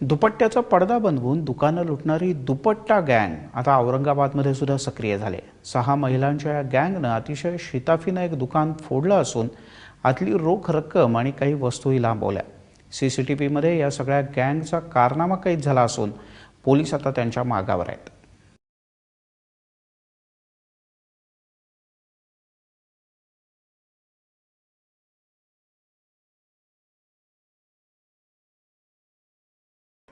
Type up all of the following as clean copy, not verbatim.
दुपट्ट्याचा पडदा बनवून दुकानं लुटणारी दुपट्टा गँग आता औरंगाबादमध्ये सुद्धा सक्रिय झाले। 6 महिलांच्या या गँगनं अतिशय शिताफीनं एक दुकान फोडलं असून आतली रोख रक्कम आणि काही वस्तूही लांबवल्या। CCTVमध्ये या सगळ्या गँगचा कारनामा कैद झाला असून पोलीस आता त्यांच्या मागावर आहेत।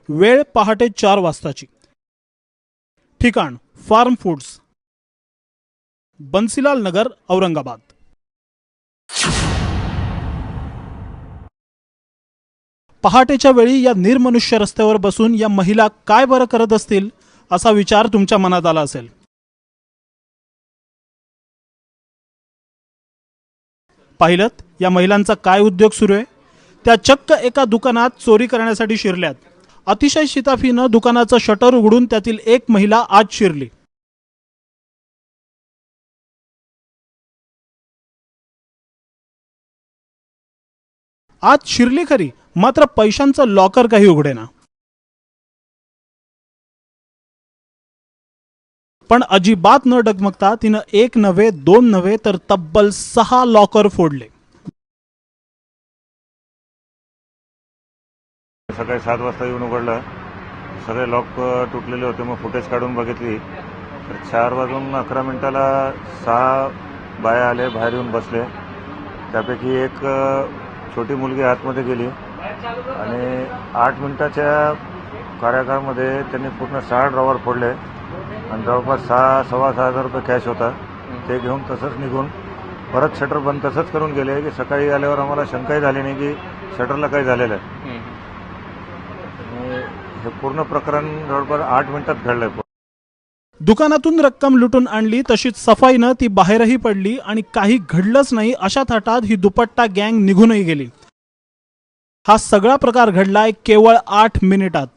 वेळ पहाटे 4 वाजताची। ठिकाण फार्म फूड्स, बन्सीलाल नगर, औरंगाबाद। पहाटेच्या वेळी या निर्मनुष्य रस्त्यावर बसून या महिला काय बरं करत असतील असा विचार तुमच्या मनात आला असेल। पाहिलत या महिलांचा काय उद्योग सुरू आहे। त्या चक्क एका दुकानात चोरी करण्यासाठी शिरल्यात। अतिशय शिताफीनं दुकानाचं शटर उघडून त्यातील एक महिला आत शिरली। आत शिरली खरी, मात्र पैशांचं लॉकर काही उघडेना। पण अजिबात न डगमगता तिनं एक नव्हे, दोन नव्हे तर तब्बल 6 लॉकर फोडले। सकाळी 7 वाजता येऊन उघडलं, सगळे लॉक तुटलेले होते। मग फुटेज काढून बघितली तर 4:11 6 बाया आले, बाहेर येऊन बसले। त्यापैकी एक छोटी मुलगी आतमध्ये गेली आणि 8 मिनिटाच्या कार्यकाळामध्ये त्यांनी पूर्ण 6 ड्रॉवर फोडले आणि जवळपास 6-6.5 हजार रुपये कॅश होता। ते घेऊन तसंच निघून परत शटर बंद तसंच करून गेले की सकाळी आल्यावर आम्हाला शंकाही झाली नाही की शटरला काही झालेलं आहे। हे पूर्ण प्रकरण जवळपास 8 मिनिटात घडलंय। दुकानातून रक्कम लुटून आणली, तशीच सफाईनं ती बाहेरही पडली आणि काही घडलंच नाही अशा थाटात ही दुपट्टा गँग निघूनही गेली। हा सगळा प्रकार घडलाय केवळ 8 मिनिटात।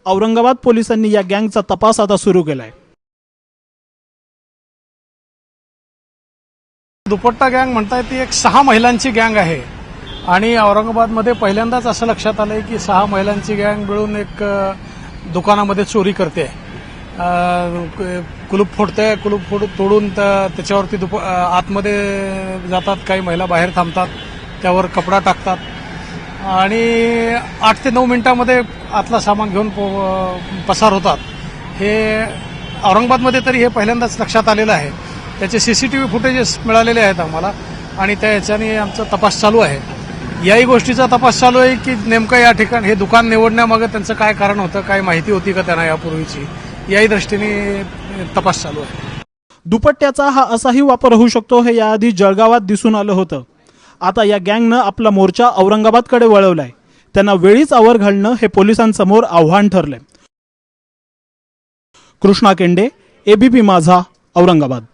औरंगाबाद पोलिसांनी या गँगचा तपास आता सुरू केलाय। दुपट्टा गँग म्हणताय ती एक 6 महिलांची गँग आहे आणि औरंगाबादमध्ये पहिल्यांदाच असं लक्षात आलंय की 6 महिलांची गँग मिळून एक दुकानामध्ये चोरी करते। कुलूप फोडते, तोडून त्याच्यावरती आतमध्ये जातात, काही महिला बाहेर थांबतात, त्यावर कपडा टाकतात आणि 8 ते 9 मिनिटांमध्ये आतला सामान घेऊन पसार होतात। हे औरंगाबादमध्ये तरी हे पहिल्यांदाच लक्षात आलेलं आहे। त्याचे CCTV फुटेजेस मिळालेले आहेत आम्हाला आणि त्या ह्याच्याने आमचा तपास चालू आहे। याही गोष्टीचा तपास चालू आहे की नेमकं या ठिकाणी हे दुकान निवडण्यामागे त्यांचं काय कारण होतं, काय माहिती होती का त्यांना यापूर्वीची, याही दृष्टीने तपास चालू आहे। दुपट्ट्याचा हा असाही वापर होऊ शकतो हे याआधी जळगावात दिसून आलं होतं। आता या गँगनं आपला मोर्चा औरंगाबादकडे वळवलाय। त्यांना वेळीच आवर घालणं हे पोलिसांसमोर आव्हान ठरलंय। कृष्णा केंडे, ABP माझा, औरंगाबाद।